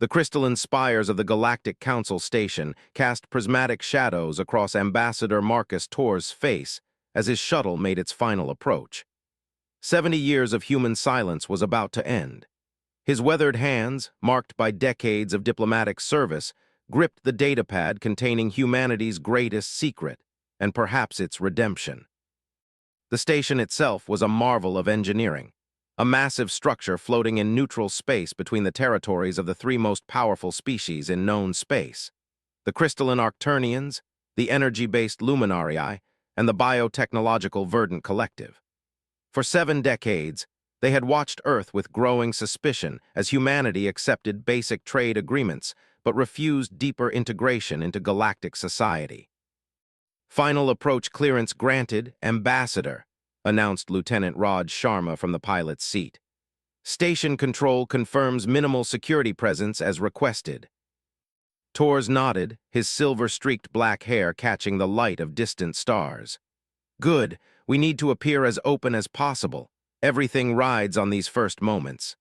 The crystalline spires of the Galactic Council station cast prismatic shadows across Ambassador Marcus Tor's face as his shuttle made its final approach. 70 years of human silence was about to end. His weathered hands, marked by decades of diplomatic service, gripped the datapad containing humanity's greatest secret, and perhaps its redemption. The station itself was a marvel of engineering, a massive structure floating in neutral space between the territories of the three most powerful species in known space: the crystalline Arcturnians, the energy-based Luminarii, and the biotechnological Verdant Collective. For 7 decades, they had watched Earth with growing suspicion as humanity accepted basic trade agreements but refused deeper integration into galactic society. "Final approach clearance granted, Ambassador," announced Lieutenant Raj Sharma from the pilot's seat. "Station control confirms minimal security presence as requested." Tors nodded, his silver-streaked black hair catching the light of distant stars. "Good. We need to appear as open as possible. Everything rides on these first moments."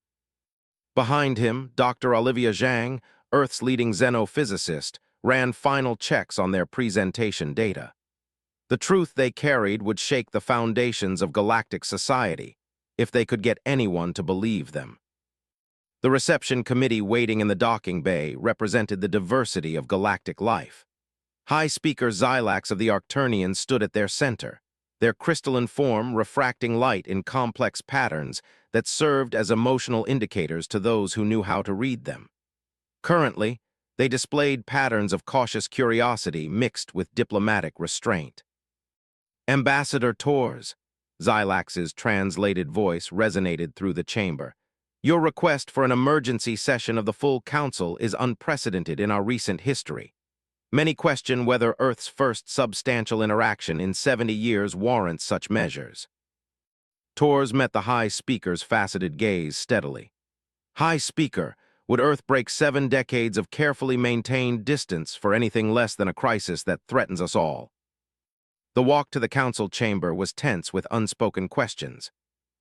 Behind him, Dr. Olivia Zhang, Earth's leading xenophysicist, ran final checks on their presentation data. The truth they carried would shake the foundations of galactic society, if they could get anyone to believe them. The reception committee waiting in the docking bay represented the diversity of galactic life. High-speaker Xylax of the Arcturnians stood at their center, their crystalline form refracting light in complex patterns that served as emotional indicators to those who knew how to read them. Currently, they displayed patterns of cautious curiosity mixed with diplomatic restraint. "Ambassador Tors," Xylax's translated voice resonated through the chamber. "Your request for an emergency session of the full council is unprecedented in our recent history. Many question whether Earth's first substantial interaction in 70 years warrants such measures." Tors met the High Speaker's faceted gaze steadily. "High Speaker, would Earth break 7 decades of carefully maintained distance for anything less than a crisis that threatens us all?" The walk to the council chamber was tense with unspoken questions.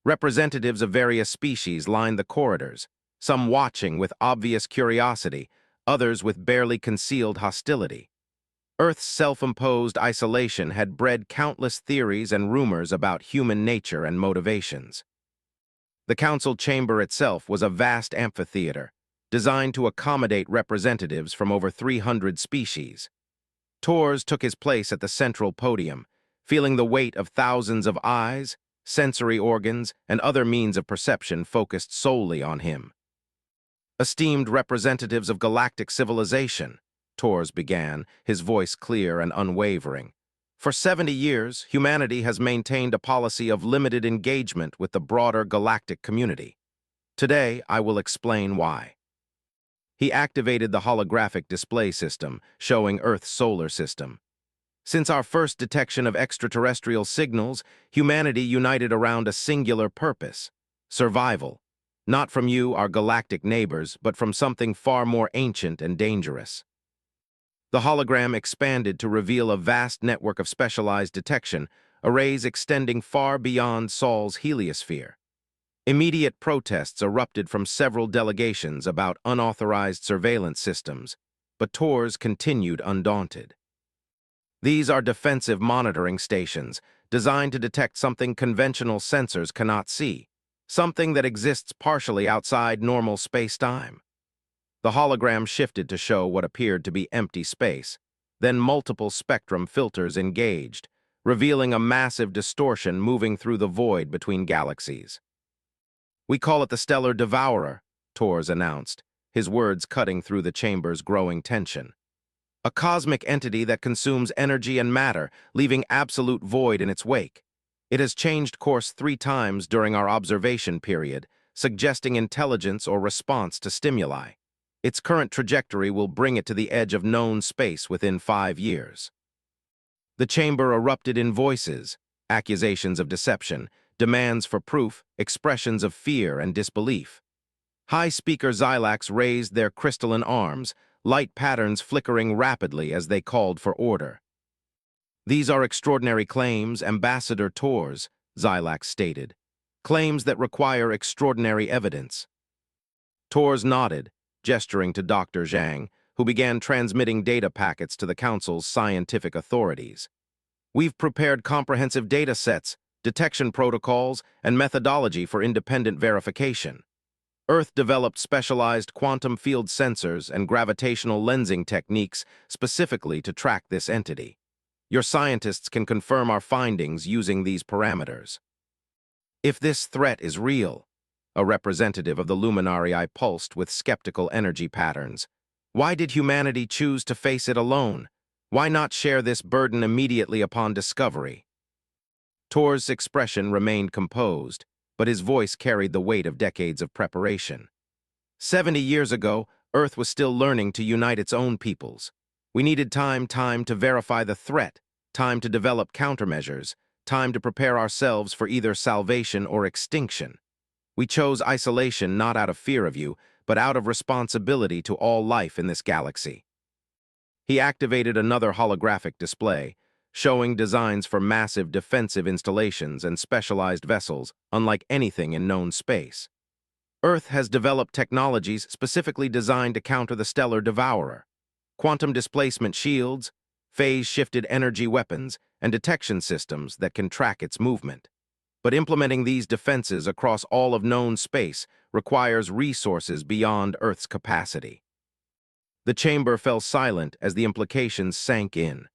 Representatives of various species lined the corridors, some watching with obvious curiosity, others with barely concealed hostility. Earth's self-imposed isolation had bred countless theories and rumors about human nature and motivations. The council chamber itself was a vast amphitheater, designed to accommodate representatives from over 300 species. Tors took his place at the central podium, feeling the weight of thousands of eyes, sensory organs, and other means of perception focused solely on him. "Esteemed representatives of galactic civilization," Tors began, his voice clear and unwavering. "For 70 years, humanity has maintained a policy of limited engagement with the broader galactic community. Today, I will explain why." He activated the holographic display system, showing Earth's solar system. "Since our first detection of extraterrestrial signals, humanity united around a singular purpose: survival. Not from you, our galactic neighbors, but from something far more ancient and dangerous." The hologram expanded to reveal a vast network of specialized detection, arrays extending far beyond Sol's heliosphere. Immediate protests erupted from several delegations about unauthorized surveillance systems, but Tors continued undaunted. "These are defensive monitoring stations, designed to detect something conventional sensors cannot see, something that exists partially outside normal space-time." The hologram shifted to show what appeared to be empty space, then multiple spectrum filters engaged, revealing a massive distortion moving through the void between galaxies. "We call it the Stellar Devourer," Tors announced, his words cutting through the chamber's growing tension. "A cosmic entity that consumes energy and matter, leaving absolute void in its wake. It has changed course 3 times during our observation period, suggesting intelligence or response to stimuli. Its current trajectory will bring it to the edge of known space within 5 years." The chamber erupted in voices, accusations of deception, demands for proof, expressions of fear and disbelief. High Speaker Xylax raised their crystalline arms, light patterns flickering rapidly as they called for order. "These are extraordinary claims, Ambassador Tors," Xylax stated. "Claims that require extraordinary evidence." Tors nodded, gesturing to Dr. Zhang, who began transmitting data packets to the Council's scientific authorities. We've prepared comprehensive data sets, detection protocols, and methodology for independent verification. Earth developed specialized quantum field sensors and gravitational lensing techniques specifically to track this entity. Your scientists can confirm our findings using these parameters. If this threat is real, a representative of the luminary pulsed with skeptical energy patterns, why did humanity choose to face it alone? Why not share this burden immediately upon discovery? Tor's expression remained composed, but his voice carried the weight of decades of preparation. 70 years ago, Earth was still learning to unite its own peoples. We needed time to verify the threat, time to develop countermeasures, time to prepare ourselves for either salvation or extinction. We chose isolation not out of fear of you, but out of responsibility to all life in this galaxy. He activated another holographic display, showing designs for massive defensive installations and specialized vessels, unlike anything in known space. Earth has developed technologies specifically designed to counter the stellar devourer. Quantum displacement shields, phase-shifted energy weapons, and detection systems that can track its movement. But implementing these defenses across all of known space requires resources beyond Earth's capacity. The chamber fell silent as the implications sank in.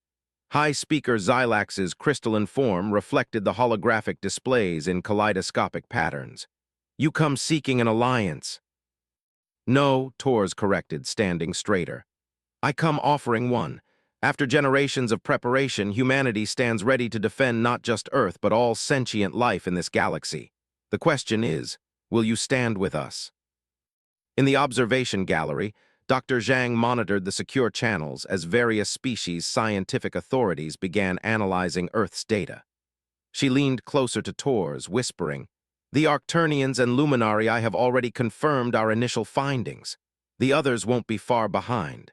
High-speaker Xylax's crystalline form reflected the holographic displays in kaleidoscopic patterns. You come seeking an alliance. No, Tors corrected, standing straighter. I come offering one. After generations of preparation, humanity stands ready to defend not just Earth, but all sentient life in this galaxy. The question is, will you stand with us? In the observation gallery, Dr. Zhang monitored the secure channels as various species' scientific authorities began analyzing Earth's data. She leaned closer to Tors, whispering, "The Arcturnians and Luminarii have already confirmed our initial findings. The others won't be far behind."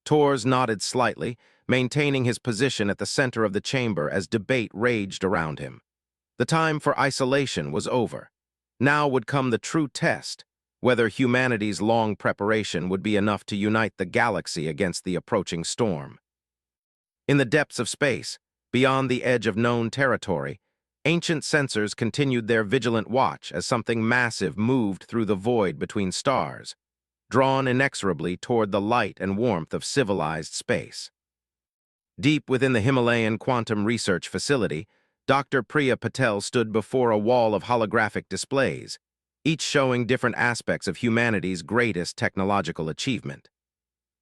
Tors nodded slightly, maintaining his position at the center of the chamber as debate raged around him. The time for isolation was over. Now would come the true test, whether humanity's long preparation would be enough to unite the galaxy against the approaching storm. In the depths of space, beyond the edge of known territory, ancient sensors continued their vigilant watch as something massive moved through the void between stars, drawn inexorably toward the light and warmth of civilized space. Deep within the Himalayan Quantum Research Facility, Dr. Priya Patel stood before a wall of holographic displays, each showing different aspects of humanity's greatest technological achievement.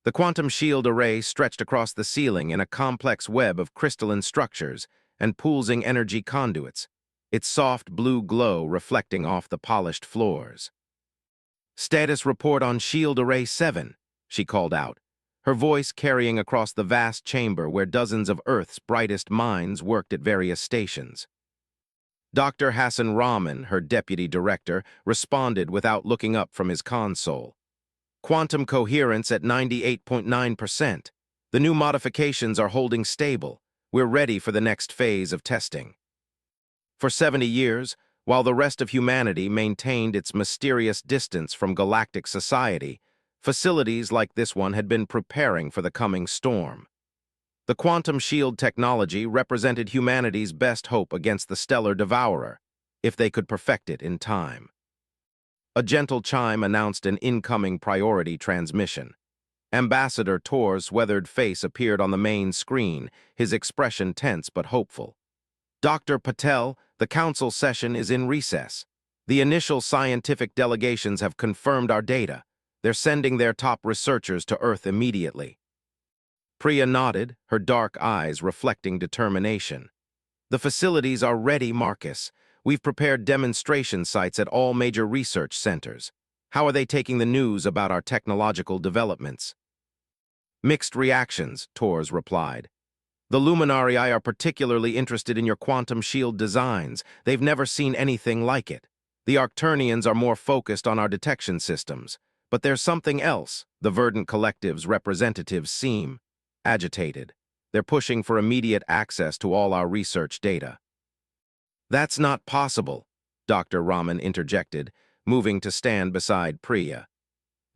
The quantum shield array stretched across the ceiling in a complex web of crystalline structures and pulsing energy conduits, its soft blue glow reflecting off the polished floors. "Status report on Shield Array 7, she called out, her voice carrying across the vast chamber where dozens of Earth's brightest minds worked at various stations. Dr. Hassan Rahman, her deputy director, responded without looking up from his console. "Quantum coherence at 98.9%. The new modifications are holding stable. We're ready for the next phase of testing." For 70 years, while the rest of humanity maintained its mysterious distance from galactic society, facilities like this one had been preparing for the coming storm. The quantum shield technology represented humanity's best hope against the stellar devourer, if they could perfect it in time. A gentle chime announced an incoming priority transmission. Ambassador Tor's weathered face appeared on the main screen, his expression tense but hopeful. "Dr. Patel, the council session is in recess. The initial scientific delegations have confirmed our data. They're sending their top researchers to Earth immediately." Priya nodded, her dark eyes reflecting determination. "The facilities are ready, Marcus. We've prepared demonstration sites at all major research centers. How are they taking the news about our technological developments?" "Mixed reactions," Tors replied. "The Luminarii are particularly interested in your quantum shield designs. They've never seen anything like it. The Arcturnians are more focused on our detection systems. But there's something else," the Verdant Collective's representatives seem agitated. "They're pushing for immediate access to all our research data." "That's not possible," Dr. Rahman interjected, moving to stand beside Priya.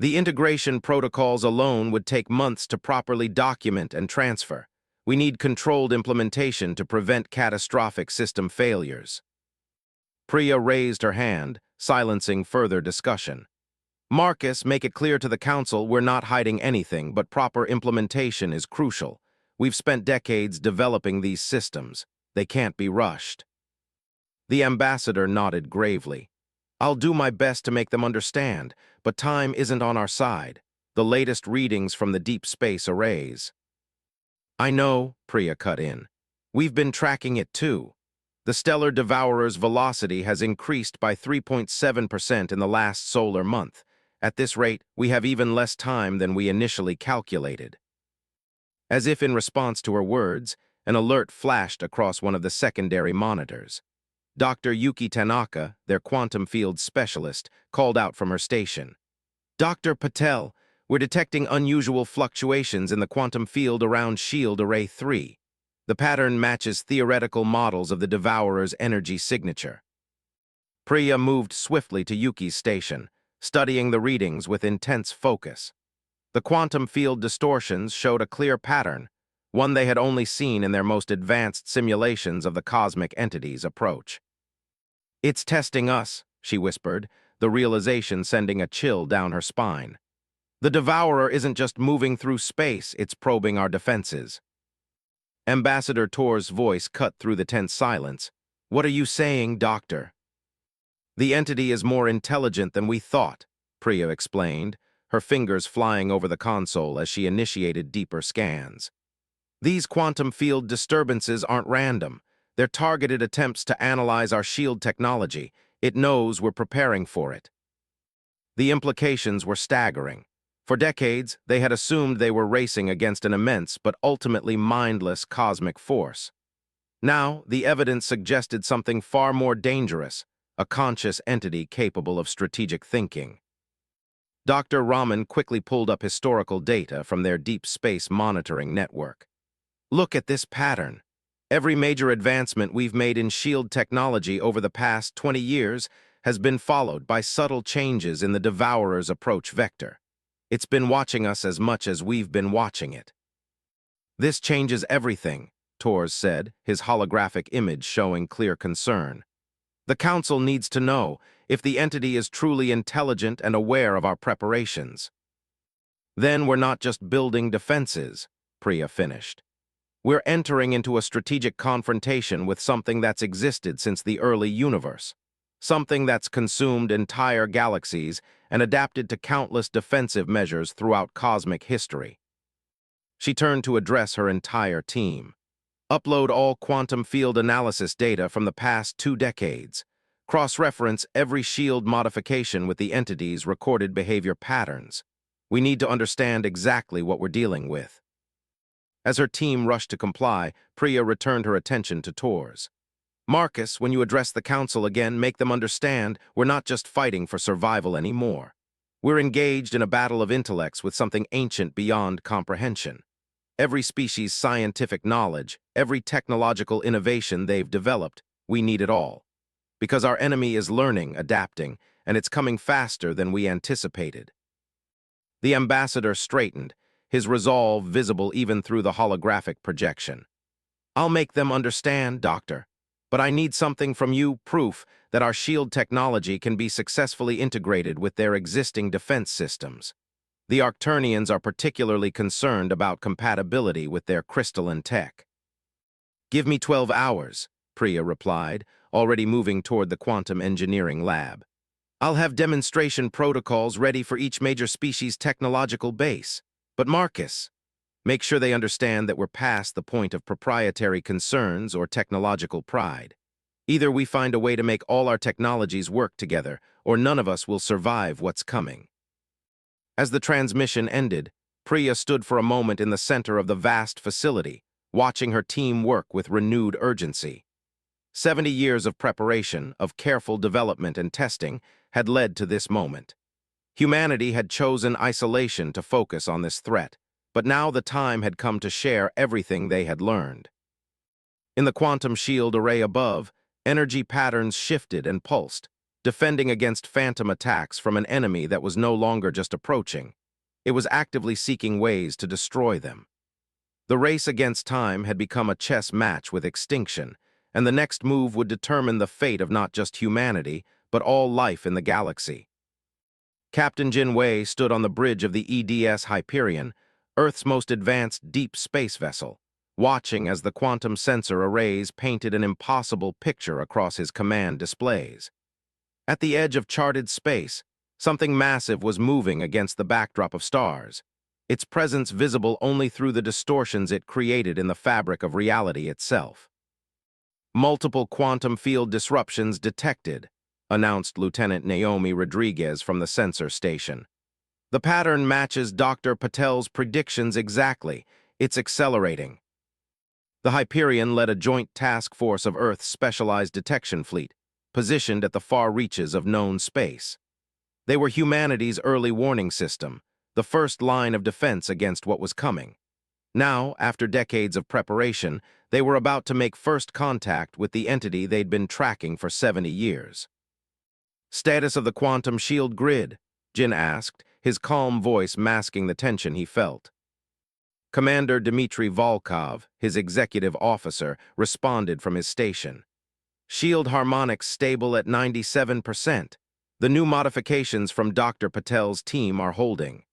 The integration protocols alone would take months to properly document and transfer. We need controlled implementation to prevent catastrophic system failures. Priya raised her hand, silencing further discussion. Marcus, make it clear to the Council we're not hiding anything, but proper implementation is crucial. We've spent decades developing these systems. They can't be rushed. The ambassador nodded gravely. I'll do my best to make them understand, but time isn't on our side. The latest readings from the deep space arrays. I know, Priya cut in. We've been tracking it too. The stellar devourer's velocity has increased by 3.7% in the last solar month. At this rate, we have even less time than we initially calculated. As if in response to her words, an alert flashed across one of the secondary monitors. Dr. Yuki Tanaka, their quantum field specialist, called out from her station. Dr. Patel, we're detecting unusual fluctuations in the quantum field around Shield Array 3. The pattern matches theoretical models of the Devourer's energy signature. Priya moved swiftly to Yuki's station, studying the readings with intense focus. The quantum field distortions showed a clear pattern, one they had only seen in their most advanced simulations of the cosmic entity's approach. It's testing us, she whispered, the realization sending a chill down her spine. The Devourer isn't just moving through space, it's probing our defenses. Ambassador Tor's voice cut through the tense silence. What are you saying, Doctor? The entity is more intelligent than we thought, Priya explained, her fingers flying over the console as she initiated deeper scans. These quantum field disturbances aren't random. They're targeted attempts to analyze our shield technology. It knows we're preparing for it. The implications were staggering. For decades, they had assumed they were racing against an immense but ultimately mindless cosmic force. Now, the evidence suggested something far more dangerous, a conscious entity capable of strategic thinking. Dr. Raman quickly pulled up historical data from their deep space monitoring network. Look at this pattern. Every major advancement we've made in shield technology over the past 20 years has been followed by subtle changes in the Devourer's approach vector. It's been watching us as much as we've been watching it. This changes everything, Tors said, his holographic image showing clear concern. The Council needs to know if the entity is truly intelligent and aware of our preparations. Then we're not just building defenses, Priya finished. We're entering into a strategic confrontation with something that's existed since the early universe, something that's consumed entire galaxies and adapted to countless defensive measures throughout cosmic history. She turned to address her entire team. Upload all quantum field analysis data from the past 2 decades. Cross-reference every shield modification with the entity's recorded behavior patterns. We need to understand exactly what we're dealing with. As her team rushed to comply, Priya returned her attention to Tors. Marcus, when you address the Council again, make them understand we're not just fighting for survival anymore. We're engaged in a battle of intellects with something ancient beyond comprehension. Every species' scientific knowledge, every technological innovation they've developed, we need it all. Because our enemy is learning, adapting, and it's coming faster than we anticipated. The ambassador straightened, his resolve visible even through the holographic projection. I'll make them understand, Doctor, but I need something from you, proof that our shield technology can be successfully integrated with their existing defense systems. The Arcturnians are particularly concerned about compatibility with their crystalline tech. Give me 12 hours, Priya replied, already moving toward the quantum engineering lab. I'll have demonstration protocols ready for each major species' technological base. But Marcus, make sure they understand that we're past the point of proprietary concerns or technological pride. Either we find a way to make all our technologies work together, or none of us will survive what's coming. As the transmission ended, Priya stood for a moment in the center of the vast facility, watching her team work with renewed urgency. 70 years of preparation, of careful development and testing, had led to this moment. Humanity had chosen isolation to focus on this threat, but now the time had come to share everything they had learned. In the quantum shield array above, energy patterns shifted and pulsed. defending against phantom attacks from an enemy that was no longer just approaching. It was actively seeking ways to destroy them. The race against time had become a chess match with extinction, and the next move would determine the fate of not just humanity, but all life in the galaxy. Captain Jinwei stood on the bridge of the EDS Hyperion, Earth's most advanced deep space vessel, watching as the quantum sensor arrays painted an impossible picture across his command displays. At the edge of charted space, something massive was moving against the backdrop of stars, its presence visible only through the distortions it created in the fabric of reality itself. "Multiple quantum field disruptions detected," announced Lieutenant Naomi Rodriguez from the sensor station. "The pattern matches Dr. Patel's predictions exactly. It's accelerating." The Hyperion led a joint task force of Earth's specialized detection fleet, positioned at the far reaches of known space. They were humanity's early warning system, the first line of defense against what was coming. Now, after decades of preparation, they were about to make first contact with the entity they'd been tracking for 70 years. "Status of the quantum shield grid?" Jin asked, his calm voice masking the tension he felt. Commander Dmitry Volkov, his executive officer, responded from his station. "Shield harmonics stable at 97%. The new modifications from Dr. Patel's team are holding."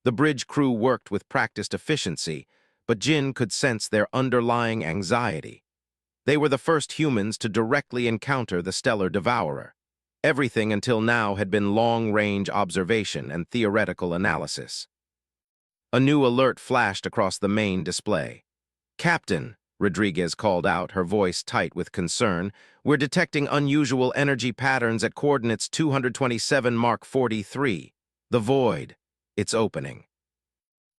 The bridge crew worked with practiced efficiency, but Jin could sense their underlying anxiety. They were the first humans to directly encounter the stellar devourer. Everything until now had been long-range observation and theoretical analysis. A new alert flashed across the main display. "Captain," Rodriguez called out, her voice tight with concern, "we're detecting unusual energy patterns at coordinates 227 Mark 43. The void. It's opening."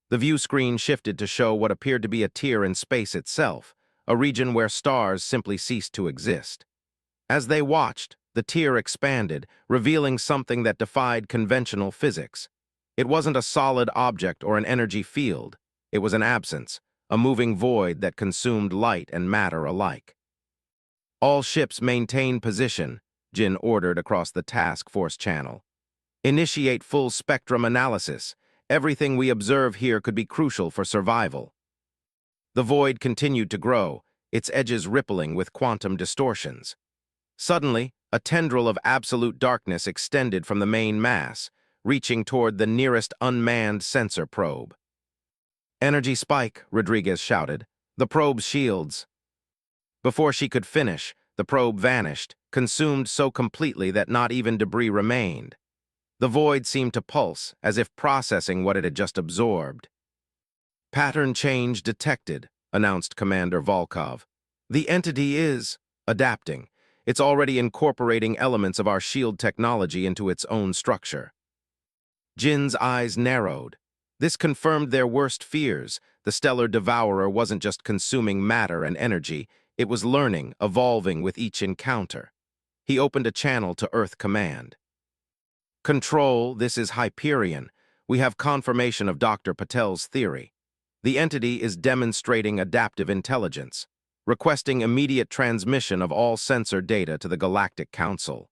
The view screen shifted to show what appeared to be a tier in space itself, a region where stars simply ceased to exist. As they watched, the tier expanded, revealing something that defied conventional physics. It wasn't a solid object or an energy field. It was an absence, a moving void that consumed light and matter alike. "All ships maintain position," Jin ordered across the task force channel. "Initiate full spectrum analysis. Everything we observe here could be crucial for survival." The void continued to grow, its edges rippling with quantum distortions. Suddenly, a tendril of absolute darkness extended from the main mass, reaching toward the nearest unmanned sensor probe. "Energy spike," Rodriguez shouted. "The probe's shields." Before she could finish, the probe vanished, consumed so completely that not even debris remained. The void seemed to pulse, as if processing what it had just absorbed. "Pattern change detected," announced Commander Volkov. "The entity is adapting. It's already incorporating elements of our shield technology into its own structure." Jin's eyes narrowed. This confirmed their worst fears. The stellar devourer wasn't just consuming matter and energy, it was learning, evolving with each encounter. He opened a channel to Earth Command. "Control, this is Hyperion. We have confirmation of Dr. Patel's theory. The entity is demonstrating adaptive intelligence, requesting immediate transmission of all sensor data to the Galactic Council."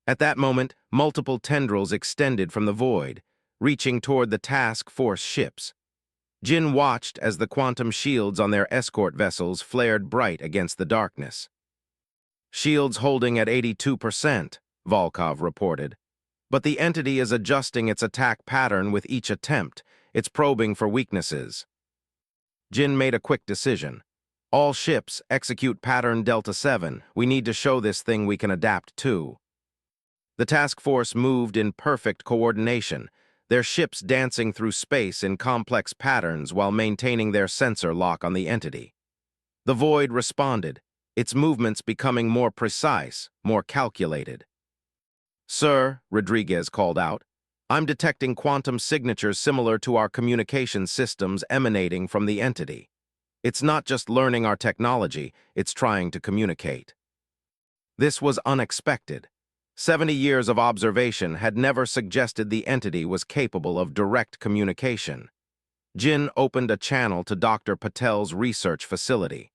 At that moment, multiple tendrils extended from the void, reaching toward the task force ships. Jin watched as the quantum shields on their escort vessels flared bright against the darkness. "Shields holding at 82%, Volkov reported. But the entity is adjusting its attack pattern with each attempt. It's probing for weaknesses." Jin made a quick decision. "All ships, execute pattern Delta 7. We need to show this thing we can adapt to." The task force moved in perfect coordination, their ships dancing through space in complex patterns while maintaining their sensor lock on the entity. The void responded, its movements becoming more precise, more calculated. "Sir," Rodriguez called out, "I'm detecting quantum signatures similar to our communication systems emanating from the entity. It's not just learning our technology, it's trying to communicate." This was unexpected. 70 years of observation had never suggested the entity was capable of direct communication. Jin opened a channel to Dr. Patel's research facility.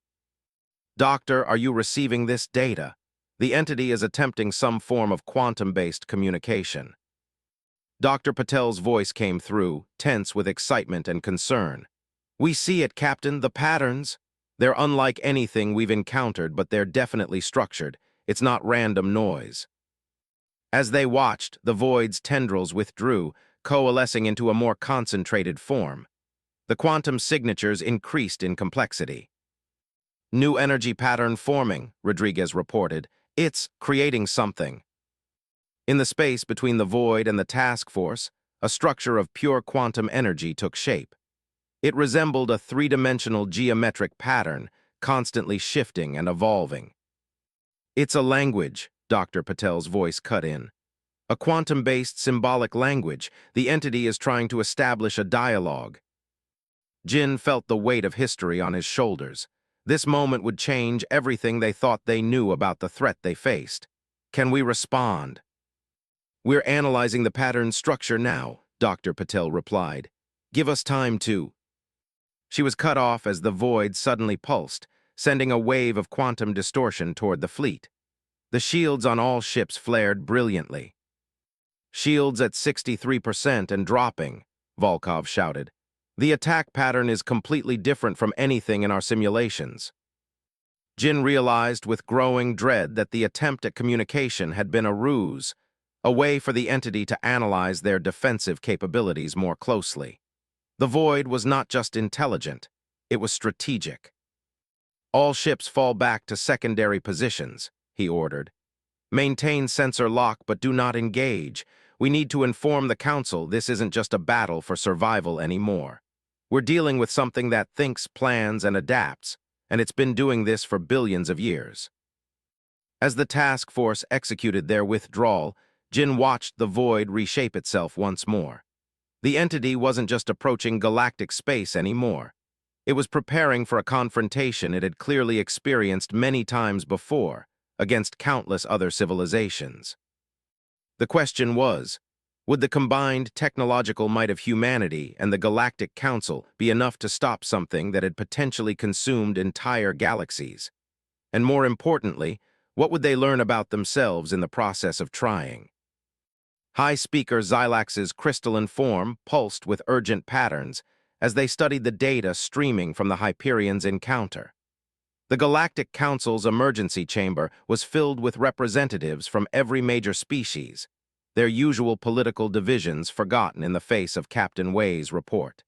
"Doctor, are you receiving this data? The entity is attempting some form of quantum-based communication. Dr. Patel's voice came through, tense with excitement and concern. We see it, Captain, the patterns. They're unlike anything we've encountered, but they're definitely structured. It's not random noise. As they watched, the void's tendrils withdrew, coalescing into a more concentrated form. The quantum signatures increased in complexity. New energy pattern forming, Rodriguez reported. It's creating something. In the space between the void and the task force, a structure of pure quantum energy took shape. It resembled a three-dimensional geometric pattern, constantly shifting and evolving. It's a language, Dr. Patel's voice cut in. A quantum-based symbolic language. The entity is trying to establish a dialogue. Jin felt the weight of history on his shoulders. This moment would change everything they thought they knew about the threat they faced. Can we respond? We're analyzing the pattern's structure now, Dr. Patel replied. Give us time to... She was cut off as the void suddenly pulsed, sending a wave of quantum distortion toward the fleet. The shields on all ships flared brilliantly. Shields at 63% and dropping, Volkov shouted. The attack pattern is completely different from anything in our simulations. Jin realized with growing dread that the attempt at communication had been a ruse, a way for the entity to analyze their defensive capabilities more closely. The void was not just intelligent, it was strategic. All ships fall back to secondary positions, he ordered. Maintain sensor lock but do not engage. We need to inform the Council this isn't just a battle for survival anymore. We're dealing with something that thinks, plans, and adapts, and it's been doing this for billions of years. As the task force executed their withdrawal, Jin watched the void reshape itself once more. The entity wasn't just approaching galactic space anymore. It was preparing for a confrontation it had clearly experienced many times before, against countless other civilizations. The question was, would the combined technological might of humanity and the Galactic Council be enough to stop something that had potentially consumed entire galaxies? And more importantly, what would they learn about themselves in the process of trying? High Speaker Xylax's crystalline form pulsed with urgent patterns as they studied the data streaming from the Hyperion's encounter. The Galactic Council's emergency chamber was filled with representatives from every major species, their usual political divisions forgotten in the face of Captain Wei's report.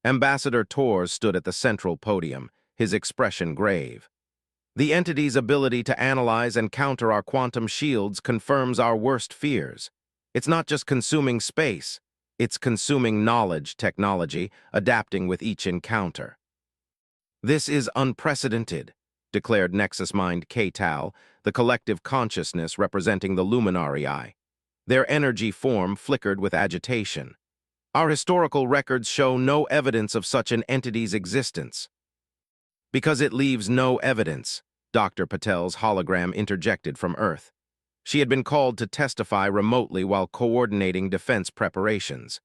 Ambassador Torres stood at the central podium, his expression grave. The entity's ability to analyze and counter our quantum shields confirms our worst fears. It's not just consuming space, it's consuming knowledge technology, adapting with each encounter. This is unprecedented, declared Nexus Mind K-Tal, the collective consciousness representing the Luminarii. Their energy form flickered with agitation. Our historical records show no evidence of such an entity's existence. Because it leaves no evidence, Dr. Patel's hologram interjected from Earth. She had been called to testify remotely while coordinating defense preparations.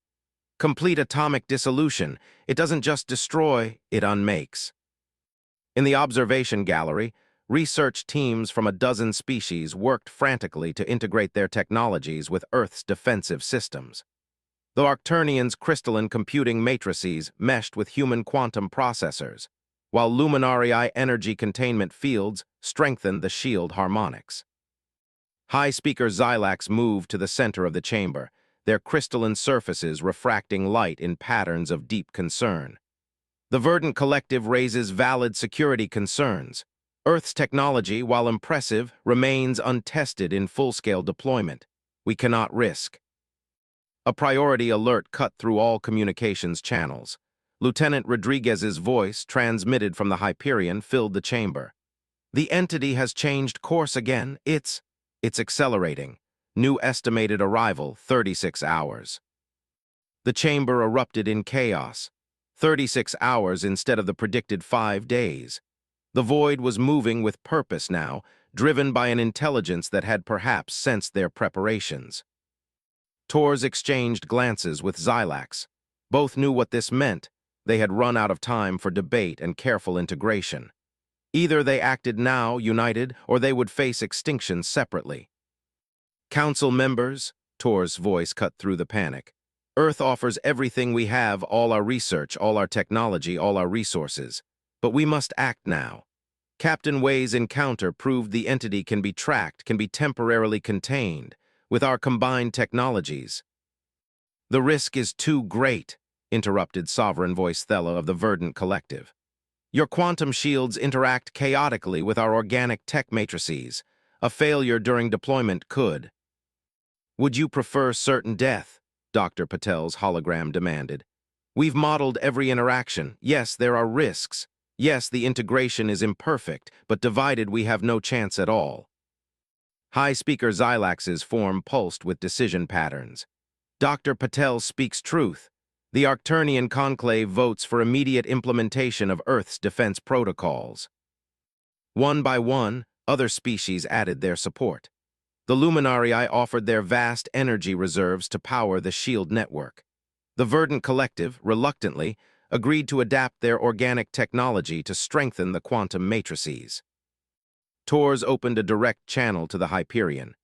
Complete atomic dissolution. It doesn't just destroy, it unmakes. In the observation gallery, research teams from a dozen species worked frantically to integrate their technologies with Earth's defensive systems. The Arcturnians' crystalline computing matrices meshed with human quantum processors, while Luminarii energy containment fields strengthened the shield harmonics. High Speaker Xylax moved to the center of the chamber, their crystalline surfaces refracting light in patterns of deep concern. The Verdant Collective raises valid security concerns. Earth's technology, while impressive, remains untested in full-scale deployment. We cannot risk. A priority alert cut through all communications channels. Lieutenant Rodriguez's voice, transmitted from the Hyperion, filled the chamber. The entity has changed course again. It's accelerating. New estimated arrival, 36 hours. The chamber erupted in chaos. 36 hours instead of the predicted 5 days. The void was moving with purpose now, driven by an intelligence that had perhaps sensed their preparations. Torres exchanged glances with Xylax. Both knew what this meant. They had run out of time for debate and careful integration. Either they acted now, united, or they would face extinction separately. Council members, Tor's voice cut through the panic. Earth offers everything we have, all our research, all our technology, all our resources. But we must act now. Captain Wei's encounter proved the entity can be tracked, can be temporarily contained, with our combined technologies. The risk is too great, interrupted Sovereign Voice Thella of the Verdant Collective. Your quantum shields interact chaotically with our organic tech matrices. A failure during deployment could. Would you prefer certain death? Dr. Patel's hologram demanded. We've modeled every interaction. Yes, there are risks. Yes, the integration is imperfect, but divided we have no chance at all. High-speaker Xylax's form pulsed with decision patterns. Dr. Patel speaks truth. The Arcturnian conclave votes for immediate implementation of Earth's defense protocols. One by one, other species added their support. The Luminarii offered their vast energy reserves to power the SHIELD network. The Verdant Collective, reluctantly, agreed to adapt their organic technology to strengthen the quantum matrices. Tors opened a direct channel to the Hyperion.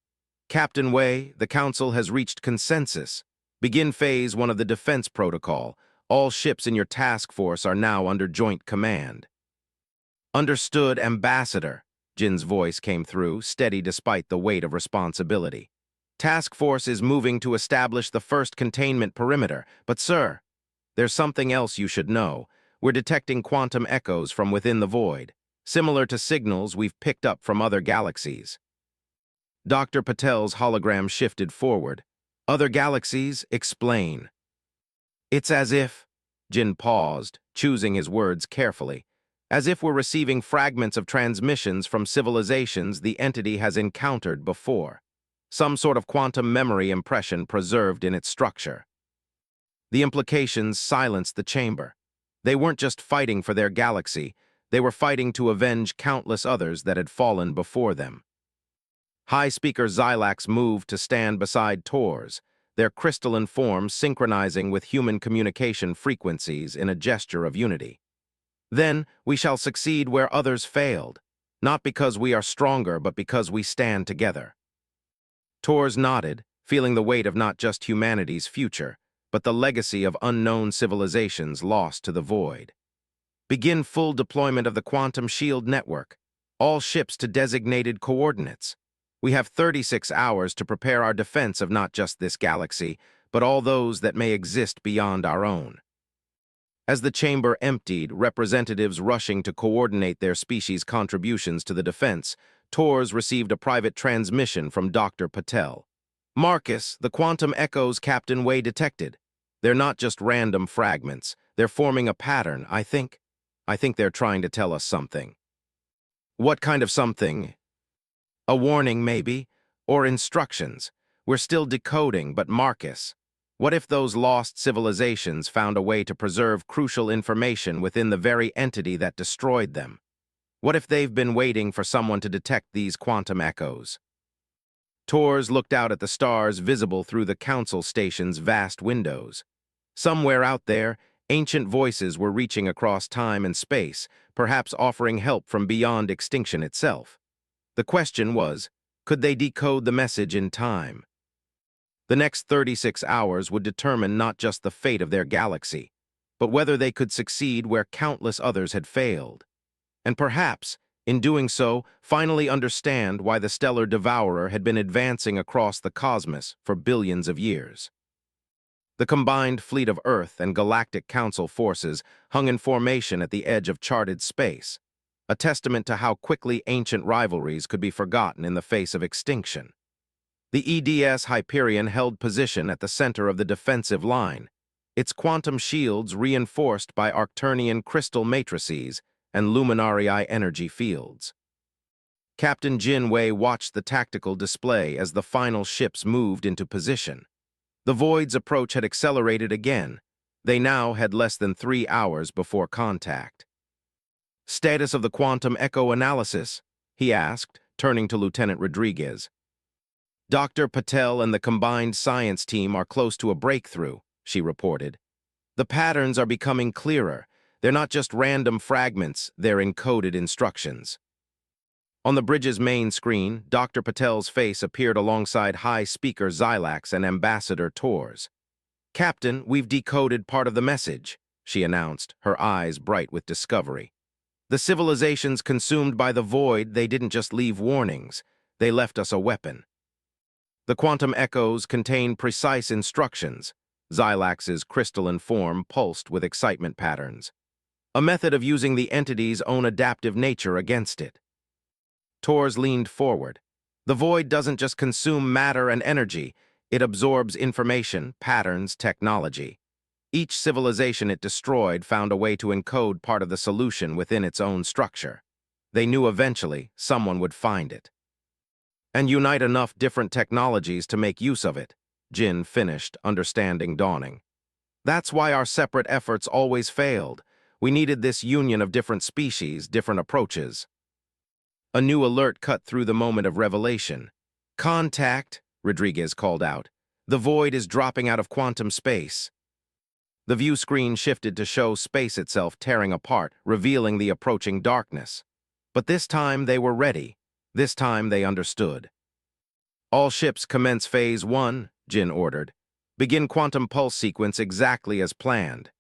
Captain Wei, the Council has reached consensus. Begin Phase 1 of the Defense Protocol. All ships in your task force are now under joint command. Understood, Ambassador. Jin's voice came through, steady despite the weight of responsibility. Task Force is moving to establish the first containment perimeter, but sir, there's something else you should know. We're detecting quantum echoes from within the void, similar to signals we've picked up from other galaxies. Dr. Patel's hologram shifted forward. Other galaxies, explain. It's as if, Jin paused, choosing his words carefully, as if we're receiving fragments of transmissions from civilizations the entity has encountered before. Some sort of quantum memory impression preserved in its structure. The implications silenced the chamber. They weren't just fighting for their galaxy, they were fighting to avenge countless others that had fallen before them. High-speaker Xylax moved to stand beside Tors, their crystalline forms synchronizing with human communication frequencies in a gesture of unity. Then we shall succeed where others failed, not because we are stronger, but because we stand together. Tors nodded, feeling the weight of not just humanity's future, but the legacy of unknown civilizations lost to the void. Begin full deployment of the quantum shield network, all ships to designated coordinates. We have 36 hours to prepare our defense of not just this galaxy, but all those that may exist beyond our own. As the chamber emptied, representatives rushing to coordinate their species' contributions to the defense, Tors received a private transmission from Dr. Patel. Marcus, the quantum echoes Captain Wei detected. They're not just random fragments. They're forming a pattern, I think. I think they're trying to tell us something. What kind of something? A warning, maybe? Or instructions? We're still decoding, but Marcus, what if those lost civilizations found a way to preserve crucial information within the very entity that destroyed them? What if they've been waiting for someone to detect these quantum echoes? Tors looked out at the stars visible through the Council Station's vast windows. Somewhere out there, ancient voices were reaching across time and space, perhaps offering help from beyond extinction itself. The question was, could they decode the message in time? The next 36 hours would determine not just the fate of their galaxy, but whether they could succeed where countless others had failed. And perhaps, in doing so, finally understand why the stellar devourer had been advancing across the cosmos for billions of years. The combined fleet of Earth and Galactic Council forces hung in formation at the edge of charted space, a testament to how quickly ancient rivalries could be forgotten in the face of extinction. The EDS Hyperion held position at the center of the defensive line, its quantum shields reinforced by Arcturnian crystal matrices and Luminarii energy fields. Captain Jin Wei watched the tactical display as the final ships moved into position. The Void's approach had accelerated again. They now had less than 3 hours before contact. Status of the quantum echo analysis, he asked, turning to Lieutenant Rodriguez. Dr. Patel and the combined science team are close to a breakthrough, she reported. The patterns are becoming clearer. They're not just random fragments, they're encoded instructions. On the bridge's main screen, Dr. Patel's face appeared alongside High Speaker Xylax and Ambassador Tor's. "Captain, we've decoded part of the message," she announced, her eyes bright with discovery. "The civilizations consumed by the void, they didn't just leave warnings, they left us a weapon." The quantum echoes contain precise instructions. Xylax's crystalline form pulsed with excitement patterns. A method of using the entity's own adaptive nature against it. Tors leaned forward. "The void doesn't just consume matter and energy, it absorbs information, patterns, technology. Each civilization it destroyed found a way to encode part of the solution within its own structure. They knew eventually someone would find it. And unite enough different technologies to make use of it," Jin finished, understanding dawning. "That's why our separate efforts always failed. We needed this union of different species, different approaches." A new alert cut through the moment of revelation. "Contact," Rodriguez called out. "The void is dropping out of quantum space." The view screen shifted to show space itself tearing apart, revealing the approaching darkness. But this time they were ready. This time they understood. "All ships commence Phase 1, Jin ordered. "Begin quantum pulse sequence exactly as planned."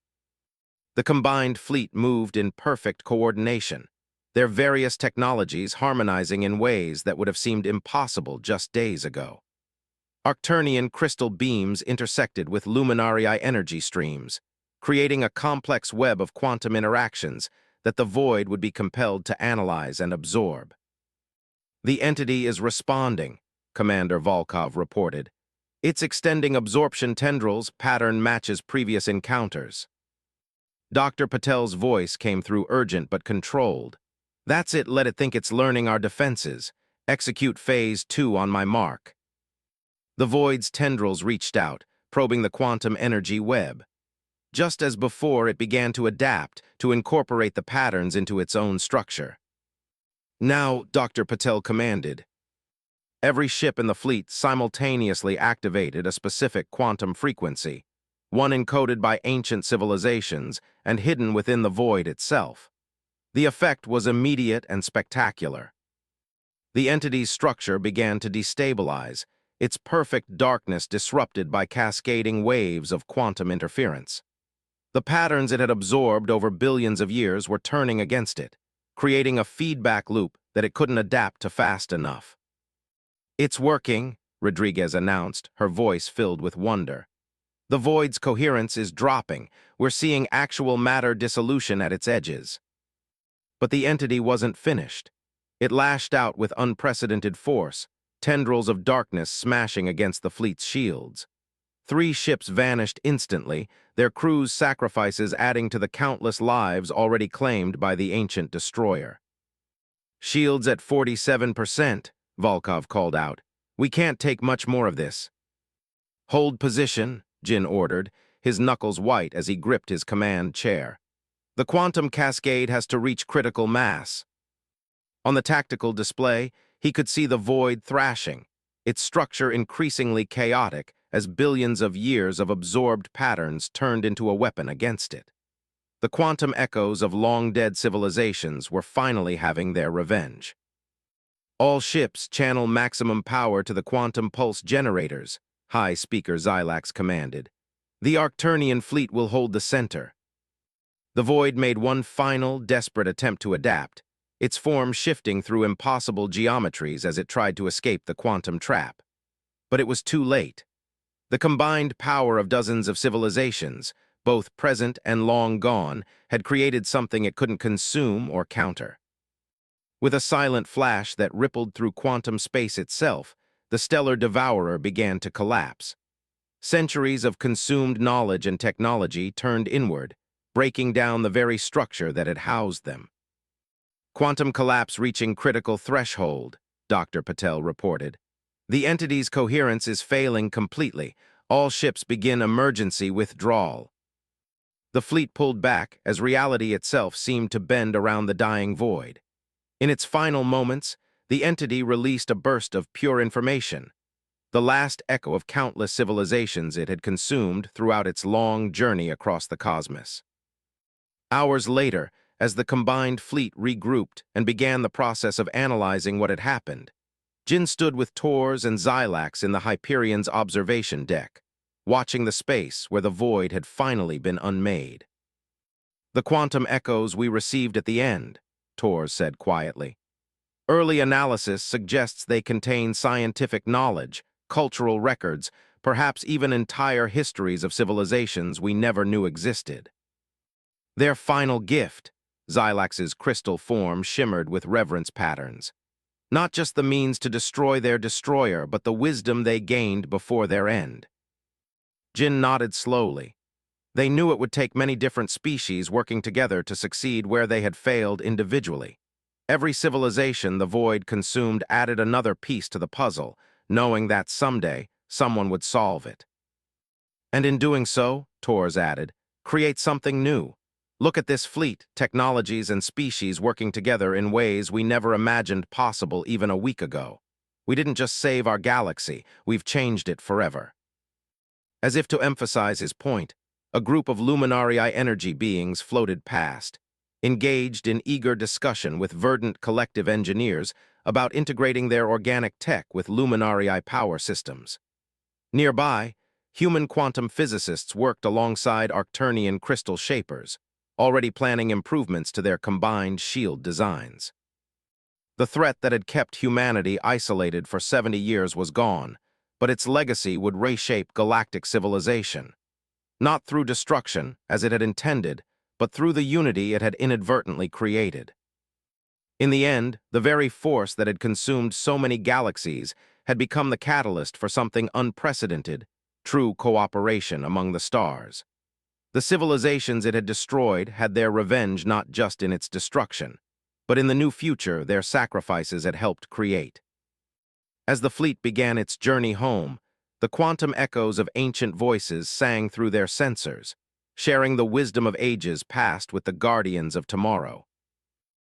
The combined fleet moved in perfect coordination, their various technologies harmonizing in ways that would have seemed impossible just days ago. Arcturnian crystal beams intersected with luminarii energy streams, creating a complex web of quantum interactions that the void would be compelled to analyze and absorb. "The entity is responding," Commander Volkov reported. "It's extending absorption tendrils, pattern matches previous encounters." Dr. Patel's voice came through urgent but controlled. "That's it, let it think it's learning our defenses. Execute Phase 2 on my mark." The void's tendrils reached out, probing the quantum energy web. Just as before, it began to adapt, to incorporate the patterns into its own structure. "Now," Dr. Patel commanded. Every ship in the fleet simultaneously activated a specific quantum frequency, one encoded by ancient civilizations and hidden within the void itself. The effect was immediate and spectacular. The entity's structure began to destabilize, its perfect darkness disrupted by cascading waves of quantum interference. The patterns it had absorbed over billions of years were turning against it, creating a feedback loop that it couldn't adapt to fast enough. "It's working," Rodriguez announced, her voice filled with wonder. "The void's coherence is dropping. We're seeing actual matter dissolution at its edges." But the entity wasn't finished. It lashed out with unprecedented force, tendrils of darkness smashing against the fleet's shields. 3 ships vanished instantly, their crews' sacrifices adding to the countless lives already claimed by the ancient destroyer. "Shields at 47%, Volkov called out. "We can't take much more of this." "Hold position," Jin ordered, his knuckles white as he gripped his command chair. "The quantum cascade has to reach critical mass." On the tactical display, he could see the void thrashing, its structure increasingly chaotic as billions of years of absorbed patterns turned into a weapon against it. The quantum echoes of long-dead civilizations were finally having their revenge. "All ships channel maximum power to the quantum pulse generators," High Speaker Xylax commanded. "The Arcturnian fleet will hold the center." The void made one final, desperate attempt to adapt, its form shifting through impossible geometries as it tried to escape the quantum trap. But it was too late. The combined power of dozens of civilizations, both present and long gone, had created something it couldn't consume or counter. With a silent flash that rippled through quantum space itself, the stellar devourer began to collapse. Centuries of consumed knowledge and technology turned inward, breaking down the very structure that had housed them. "Quantum collapse reaching critical threshold," Dr. Patel reported. "The entity's coherence is failing completely. All ships begin emergency withdrawal." The fleet pulled back as reality itself seemed to bend around the dying void. In its final moments, the entity released a burst of pure information, the last echo of countless civilizations it had consumed throughout its long journey across the cosmos. Hours later, as the combined fleet regrouped and began the process of analyzing what had happened, Jin stood with Tors and Xylax in the Hyperion's observation deck, watching the space where the void had finally been unmade. "The quantum echoes we received at the end," Tors said quietly. "Early analysis suggests they contain scientific knowledge, cultural records, perhaps even entire histories of civilizations we never knew existed." Their final gift, Xylax's crystal form shimmered with reverence patterns. Not just the means to destroy their destroyer, but the wisdom they gained before their end. Jin nodded slowly. They knew it would take many different species working together to succeed where they had failed individually. Every civilization the void consumed added another piece to the puzzle, knowing that someday someone would solve it. And in doing so, Tors added, create something new. Look at this fleet, technologies and species working together in ways we never imagined possible even a week ago. We didn't just save our galaxy, we've changed it forever. As if to emphasize his point, a group of Luminarii energy beings floated past, engaged in eager discussion with verdant collective engineers about integrating their organic tech with Luminarii power systems. Nearby, human quantum physicists worked alongside Arcturnian crystal shapers, already planning improvements to their combined shield designs. The threat that had kept humanity isolated for 70 years was gone, but its legacy would reshape galactic civilization. Not through destruction, as it had intended, but through the unity it had inadvertently created. In the end, the very force that had consumed so many galaxies had become the catalyst for something unprecedented, true cooperation among the stars. The civilizations it had destroyed had their revenge not just in its destruction, but in the new future their sacrifices had helped create. As the fleet began its journey home, the quantum echoes of ancient voices sang through their sensors, sharing the wisdom of ages past with the guardians of tomorrow.